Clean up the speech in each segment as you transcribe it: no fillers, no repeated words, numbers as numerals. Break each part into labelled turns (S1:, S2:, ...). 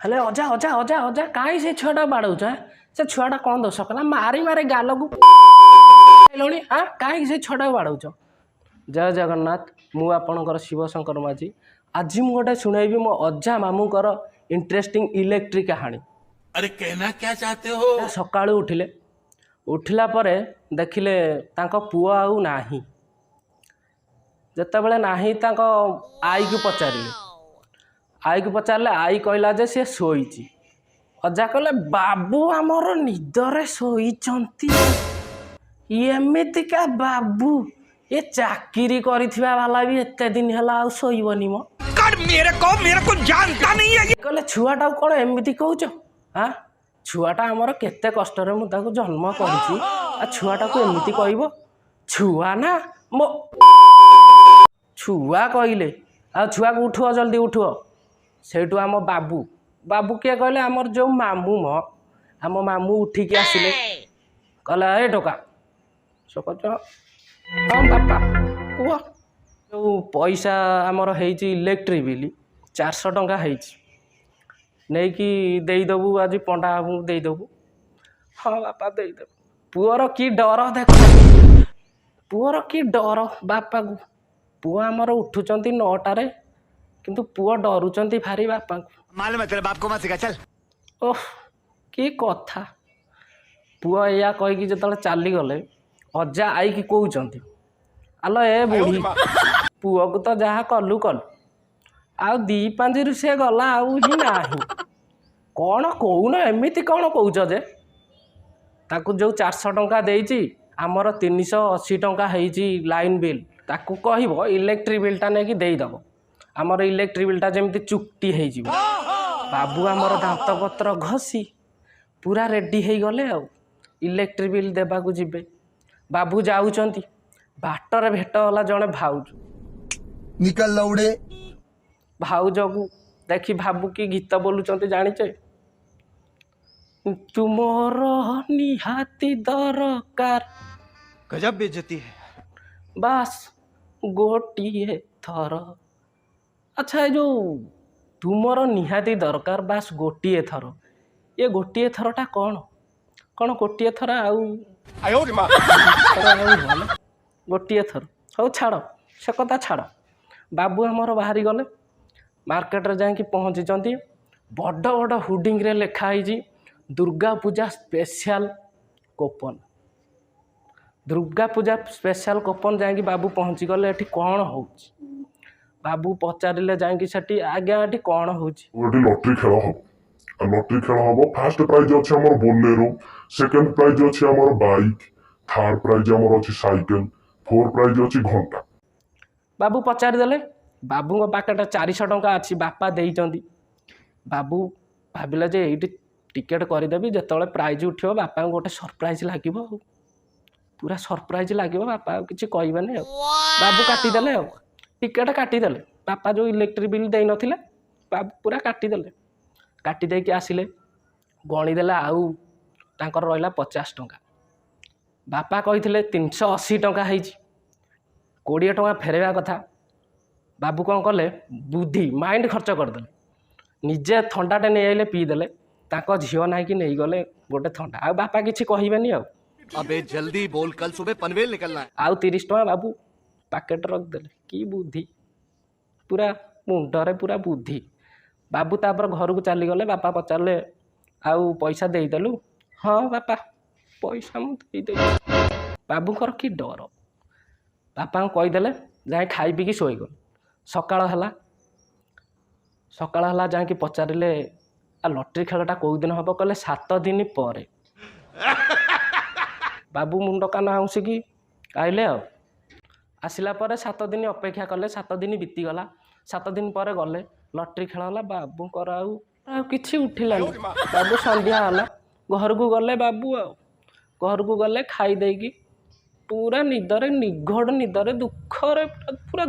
S1: हेले अजा अजा अजा अजा कहीं से छुआटा बाड़ौच से छुआटा कौन दोष कला मारी मारे गाल को हाँ कहीं से छुआटा बाड़ौच। जय जगन्नाथ मु आपणकर शिव शंकर माझी आज मु गोटे शुणेबी मो अजा मामूकर इंटरेस्टिंग इलेक्ट्रिक कहानी।
S2: अरे कहना क्या चाहते हो?
S1: सकाळु उठिले उठिला परे देखिले तांको पुओ आउ नाही जेतेबेले नाही तांको आई को पचारिले आई को पचारले आई कहला जे से शोईची अजा कहले बाबू आमर निदरे शोईचंती एमितिका बाबू ये चाकरी करिथिबा वाला भी एते दिन हला आउ शोईबनी मो
S2: मेरे को जानता नहीं है।
S1: कहले छुआटा कोन एमिति कहउछ हां छुआटा आमर केते कष्टरे मु ताको जन्म करिछि आ छुआटा को एमिति कहइबो छुआ ना मो छुआ कहले आ छुआ को उठुओ जल्दी उठुओ सेठू आम बाबू बाबू किए कहले आमर जो मामू म आम मामू उठिकी आसिले कहला ए टोका सकच हाँ बापा कुह जो पैसा आमर हेइछि इलेक्ट्रिक बिल 400 टंका हेइछि नहीं कि देदेबू आज पंडा बाबू देदेबू। हाँ बापा देदेबू पुअर कि डर देख पुअर कि डर बापा को पुआ आमर उठुचंती 9टारे किंतु पुआ डरुचंती भारी बापा को
S2: मालूम है तेरे बाप को मत सिखा चल।
S1: ओह कि कथा पुआ या कहीकि जो चली गले अजा आई कि कहउचंती आलो ए बुढ़ी पुआ को तो जहाँ कलु कलु आ दी पांजिरु से गला आउ ही नाही कौन कौन एमिति कौन कहउच जे ताकू जो 400 टंका देइछि आमर 380 टंका हेइछि लाइन बिल ताकू कहइबो इलेक्ट्रिक बिलटा नेकी देइदबो आमर इलेक्ट्रिक बिलटा जेमती चुक्ति हेइजिबो। बाबू आमर दांत पत्र घसी पूरा रेडी हो गले आ इलेक्ट्रिक बिल देवा को जिबे बाबू जाउचंती बाटर भेट होला जणे भाउज
S3: निकल लौड़े
S1: भाउज को देखी भाबू की गीत बोलुचंती जानिचे तुमर निहाती दरकार
S2: गजब बेइज्जती है
S1: बस गोटिए थर। अच्छा ये जो तुमर निहाती दरकार बास गोटिए थर ये गोटिए थरटा कौन कौन गोटिए थर आउ गोटिए थर हौ छाड़ से कथा छाड़ बाबू आमर बाहरी गले मार्केट रे जाके पहुँची बड़ बड़ हुडिंग रे लिखाई Durga Puja special Köppen Durga Puja special Köppen जाके बाबू पहुँची गले एठी कौन हो बाबू पचारे जाकि आज्ञा ये कौन हो
S4: लटरी खेल हम लटरी खेल हम फास्ट प्राइज अच्छे आम बोलेरो सेकेंड प्राइज अच्छे आम बाइक थर्ड प्राइज आम अच्छी साइकेल फोर्थ प्राइज अच्छी घंटा।
S1: बाबू पचारिदेले बाबू पाखे 400 टंका अच्छी बापा देइचंती बाबू भाविले जे एइटी टिकेट करदेवी जिते प्राइज उठो बापा गोटे सरप्राइज लगे पूरा सरप्राइज लगे बापा किसी कहबेनि बाबू काटिदेले टिकेट काटिदेले बापा जो इलेक्ट्रिक बिल दे नथिले बाबू पूरा काटिदेले काटी देके आसिले गणिदेले आउ तांकर रहिला 50 टंका बापा कहिथिले 380 टंका हेइची 20 टंका फेरवा कथा बाबू कौन कले बुद्धि माइंड खर्च करदेले निजे थंडाटे नहीं आइले पीदेले ताको झियो ना कि नहीं गले गोटे थंडा आ बापा किछि कहबेनि
S2: अबे जल्दी बोल कल सुबह पनवेल निकलना है।
S1: आउ 30 टंका बाबू पैकेट रख देले की बुद्धि पूरा मुंडरे पूरा बुद्धि बाबू तापर घर को चली गले बापा पचारे आउ पैसा देदेलु हाँ बापा पैसा मुझे बाबूकर कि डर बापा कहीदेले जाए खाई पी शोईगल सकाळ हला जाकि पचारे आ लटरी खेलटा कौ दिन हम कहले 7 दिन पर बाबू मुंड कान आउसिकी आइले आसला 7 दिन अपेक्षा कले 7 दिन बीतीगला 7 दिन पर गले लटरी खेल है बाबूकर आउ किछि उठिलानी बाबू संध्या हला घर को गले बाबू घर को गले खाई देकी पूरा निदरे निघड़ निदरे दुखरे पूरा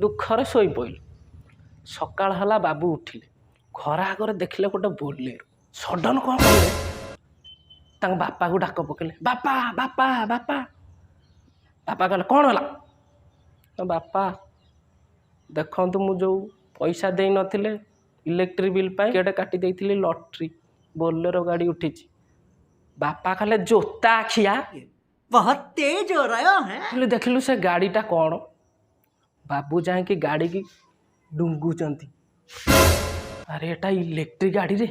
S1: दुखरे शोई पइल सकाळ हला बाबू उठिले घर आगे देखिले गोटे बोलेरो सडन कौन कले बापा को डाक पकेले बापा बापा बापा बापा कहले कौन है बापा देखु मुझे पैसा दे नथिले इलेक्ट्रिक बिल टिकेट काटी देइथिली लॉटरी बोलेरो गाड़ी उठिची बापा खाले जोता आखिया
S5: बहुत तेज हो रहा है।
S1: देखिलु से गाड़ीटा कौन बाबू जाए गाड़ी की डुंगुचंती अरे एटा इलेक्ट्रिक गाड़ी रे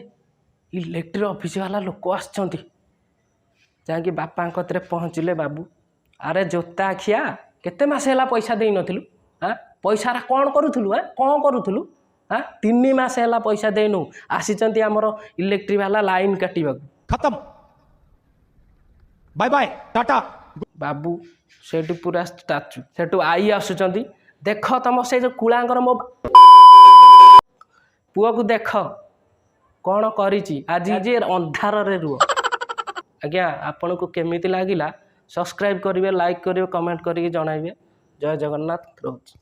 S1: इलेक्ट्रिक ऑफिस वाला लोक आसचंती जाके बापा कतरे पहुँचले बाबू अरे जोता आखिया केते मास हैला पैसा देई नथिलु हाँ पैसा कौन करूथुलु हाँ कौन करूथुलु हाँ 3 मास हैला पैसा देनु आसीचंती हमर इलेक्ट्रिक वाला लाइन काटिबा
S6: खत्म बाय बाय टाटा
S1: बाबू सेठी पूरा स्टाचू सेठू आई आसुचंती देख तम से जो कुलांगर मो पुआ को देख कौन करिची आज जे अंधार रे रुह आज्ञा आपन को केमिति लागिला सब्सक्राइब करिवे लाइक करिवे कमेंट करिके जणाइबे जय जगन्नाथ रोज।